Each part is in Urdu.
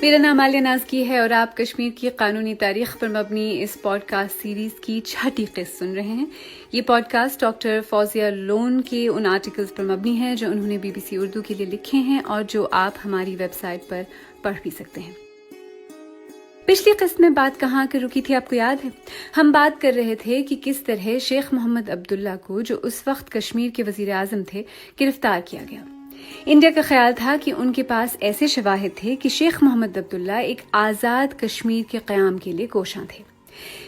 میرا نام عالیہ نازکی ہے اور آپ کشمیر کی قانونی تاریخ پر مبنی اس پوڈ کاسٹ سیریز کی 6 قسط سن رہے ہیں۔ یہ پوڈ کاسٹ ڈاکٹر فوزیہ لون کے ان آرٹیکلز پر مبنی ہے جو انہوں نے BBC اردو کے لیے لکھے ہیں اور جو آپ ہماری ویب سائٹ پر پڑھ بھی سکتے ہیں۔ پچھلی قسط میں بات کہاں کر رکی تھی آپ کو یاد ہے؟ ہم بات کر رہے تھے کہ کس طرح شیخ محمد عبداللہ کو، جو اس وقت کشمیر کے وزیر اعظم تھے، گرفتار کیا گیا۔ انڈیا کا خیال تھا کہ ان کے پاس ایسے شواہد تھے کہ شیخ محمد عبداللہ ایک آزاد کشمیر کے قیام کے لیے کوشاں تھے۔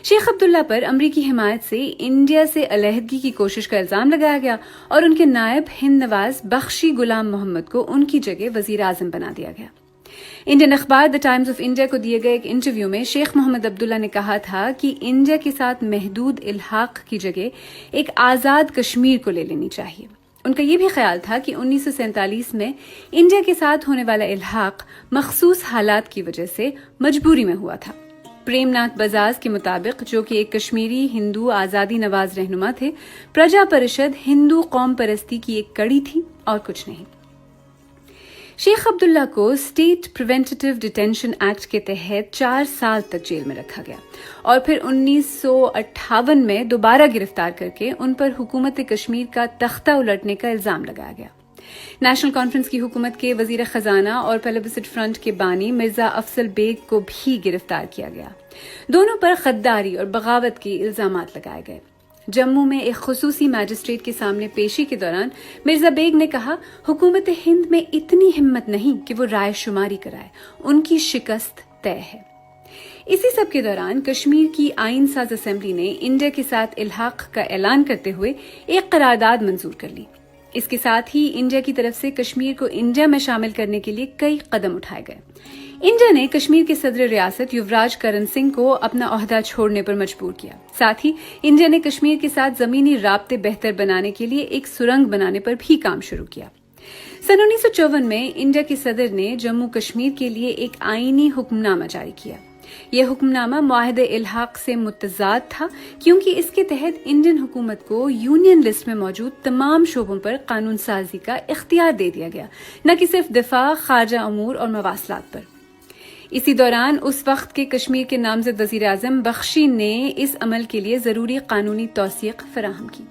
شیخ عبداللہ پر امریکی حمایت سے انڈیا سے علیحدگی کی کوشش کا الزام لگایا گیا اور ان کے نائب ہند نواز بخشی غلام محمد کو ان کی جگہ وزیر اعظم بنا دیا گیا۔ انڈین اخبار دی ٹائمز آف انڈیا کو دیے گئے ایک انٹرویو میں شیخ محمد عبداللہ نے کہا تھا کہ انڈیا کے ساتھ محدود الحاق کی جگہ ایک آزاد کشمیر کو لے لینی چاہیے۔ ان کا یہ بھی خیال تھا کہ 1947 میں انڈیا کے ساتھ ہونے والا الحاق مخصوص حالات کی وجہ سے مجبوری میں ہوا تھا۔ پریم ناتھ بزاز کے مطابق، جو کہ ایک کشمیری ہندو آزادی نواز رہنما تھے، پرجا پریشد ہندو قوم پرستی کی ایک کڑی تھی اور کچھ نہیں۔ شیخ عبداللہ کو اسٹیٹ پریونٹیو ڈیٹینشن ایکٹ کے تحت 4 سال تک جیل میں رکھا گیا اور پھر 1958 میں دوبارہ گرفتار کر کے ان پر حکومت کشمیر کا تختہ الٹنے کا الزام لگایا گیا۔ نیشنل کانفرنس کی حکومت کے وزیر خزانہ اور پیلبسٹ فرنٹ کے بانی مرزا افضل بیگ کو بھی گرفتار کیا گیا۔ دونوں پر غداری اور بغاوت کے الزامات لگائے گئے۔ جموں میں ایک خصوصی میجسٹریٹ کے سامنے پیشی کے دوران مرزا بیگ نے کہا، حکومت ہند میں اتنی ہمت نہیں کہ وہ رائے شماری کرائے، ان کی شکست طے ہے۔ اسی سب کے دوران کشمیر کی آئین ساز اسمبلی نے انڈیا کے ساتھ الحاق کا اعلان کرتے ہوئے ایک قرارداد منظور کر لی۔ اس کے ساتھ ہی انڈیا کی طرف سے کشمیر کو انڈیا میں شامل کرنے کے لیے کئی قدم اٹھائے گئے۔ انڈیا نے کشمیر کے صدر ریاست یوراج کرن سنگھ کو اپنا عہدہ چھوڑنے پر مجبور کیا۔ ساتھ ہی انڈیا نے کشمیر کے ساتھ زمینی رابطے بہتر بنانے کے لیے ایک سرنگ بنانے پر بھی کام شروع کیا۔ سن 1954 میں انڈیا کے صدر نے جموں کشمیر کے لیے ایک آئینی حکم نامہ جاری کیا۔ یہ حکم نامہ معاہدہ الحاق سے متضاد تھا کیونکہ اس کے تحت انڈین حکومت کو یونین لسٹ میں موجود تمام شعبوں پر قانون سازی کا اختیار دے دیا گیا، نہ کہ صرف دفاع، خارجہ امور اور مواصلات پر۔ اسی دوران اس وقت کے کشمیر کے نامزد وزیر اعظم بخشی نے اس عمل کے لیے ضروری قانونی توثیق فراہم کی۔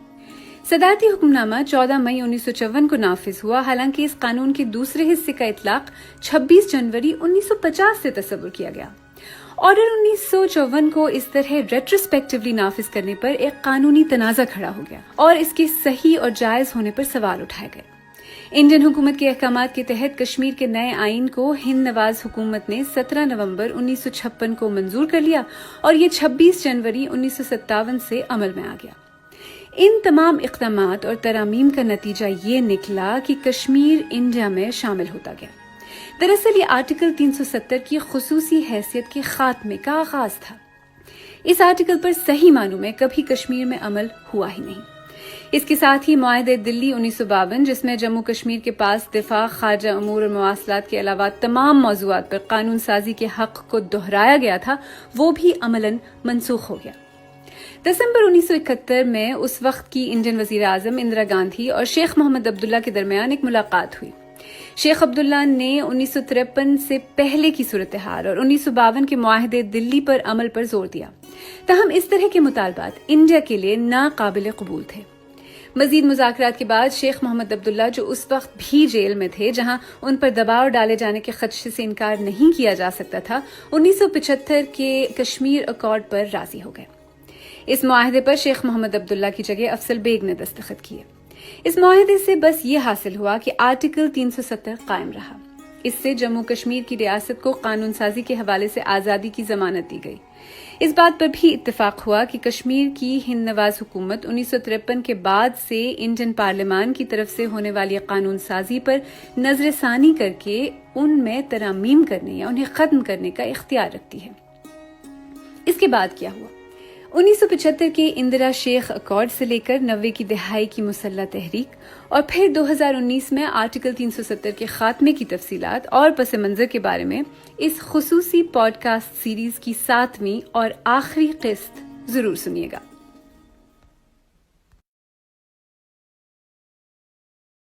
صدارتی حکم نامہ 14 مئی 1954 کو نافذ ہوا، حالانکہ اس قانون کے دوسرے حصے کا اطلاق 26 جنوری 1950 سے تصور کیا گیا۔ آرڈر 1954 کو اس طرح ریٹروسپیکٹیولی نافذ کرنے پر ایک قانونی تنازع کھڑا ہو گیا اور اس کے صحیح اور جائز ہونے پر سوال اٹھائے گئے۔ انڈین حکومت کے احکامات کے تحت کشمیر کے نئے آئین کو ہند نواز حکومت نے 17 نومبر 1956 کو منظور کر لیا اور یہ 26 جنوری 1957 سے عمل میں آ گیا۔ ان تمام اقدامات اور ترامیم کا نتیجہ یہ نکلا کہ کشمیر انڈیا میں شامل ہوتا گیا۔ دراصل یہ آرٹیکل 370 کی خصوصی حیثیت کے خاتمے کا آغاز تھا۔ اس آرٹیکل پر صحیح معنوں میں کبھی کشمیر میں عمل ہوا ہی نہیں۔ اس کے ساتھ ہی معاہدہ دلی 1952، جس میں جموں کشمیر کے پاس دفاع، خارجہ امور اور مواصلات کے علاوہ تمام موضوعات پر قانون سازی کے حق کو دہرایا گیا تھا، وہ بھی عملاً منسوخ ہو گیا۔ دسمبر 1971 میں اس وقت کی انڈین وزیر اعظم اندرا گاندھی اور شیخ محمد عبداللہ کے درمیان ایک ملاقات ہوئی۔ شیخ عبداللہ نے 1953 سے پہلے کی صورتحال اور 1952 کے معاہدے دلی پر عمل پر زور دیا، تاہم اس طرح کے مطالبات انڈیا کے لیے ناقابل قبول تھے۔ مزید مذاکرات کے بعد شیخ محمد عبداللہ، جو اس وقت بھی جیل میں تھے جہاں ان پر دباؤ ڈالے جانے کے خدشے سے انکار نہیں کیا جا سکتا تھا، 1975 کے کشمیر ایکارڈ پر راضی ہو گئے۔ اس معاہدے پر شیخ محمد عبداللہ کی جگہ افضل بیگ نے دستخط کیے۔ اس معاہدے سے بس یہ حاصل ہوا کہ آرٹیکل 370 قائم رہا۔ اس سے جموں کشمیر کی ریاست کو قانون سازی کے حوالے سے آزادی کی ضمانت دی گئی۔ اس بات پر بھی اتفاق ہوا کہ کشمیر کی ہند نواز حکومت 1953 کے بعد سے انڈین پارلیمان کی طرف سے ہونے والی قانون سازی پر نظر ثانی کر کے ان میں ترامیم کرنے یا انہیں ختم کرنے کا اختیار رکھتی ہے۔ اس کے بعد کیا ہوا؟ 1975 کے اندرا شیخ ایکارڈ سے لے کر 90 کی دہائی کی مسلح تحریک اور پھر 2019 میں آرٹیکل 370 کے خاتمے کی تفصیلات اور پس منظر کے بارے میں اس خصوصی پوڈ کاسٹ سیریز کی 7ویں اور آخری قسط ضرور سنیے گا۔